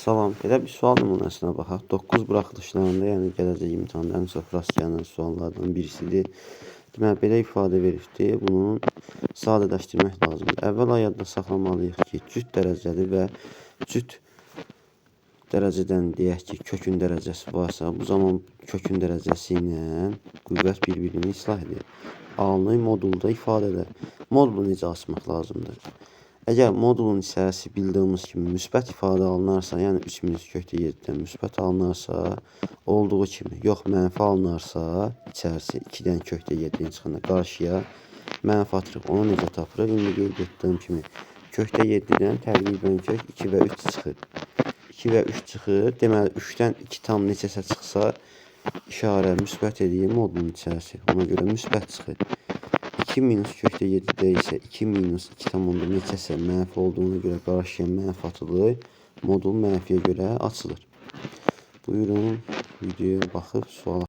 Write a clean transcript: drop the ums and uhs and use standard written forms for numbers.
Salam, belə bir sual nümunəsinə baxaq. 9 buraxılışlarında, yəni gələcək imtahanda ən çox rast gələn suallardan birisidir. Deməli, belə ifadə veribdir. Bunun sadələşdirmək lazımdır. Əvvəla yadda saxlamalıyıq ki, cüt dərəcəli və cüt dərəcədən deyək ki, kökün dərəcəsi varsa, bu zaman kökün dərəcəsi ilə qüvvət bir-birini islah edir. A-nı modulda ifadədə. Modulu necə açmaq lazımdır? Əgər modulun içərisi bildiyimiz kimi müsbət ifadə alınarsa, yəni 3 minus kökdə 7-dən müsbət alınarsa, olduğu kimi, yox mənfi alınarsa, içərisi 2-dən kökdə 7-dən çıxanda qarşıya mənfi atırıq. Onu necə tapırıq? İndi qeyd etdiyim kimi, kökdə 7-dən təqribən kök 2 və 3 çıxır. 2 və 3 çıxır. Deməli, 3-dən 2 tam neçəsə çıxsa, işarə müsbət edir modulun içərisi. Ona görə müsbət çıxır. 2 minus kökdə 7-də isə 2 minus 2 tam onda neçəsə mənfi olduğuna görə qarşıya mənfi atılır. Modul mənfiyə görə açılır. Buyurun, videoya baxıb sual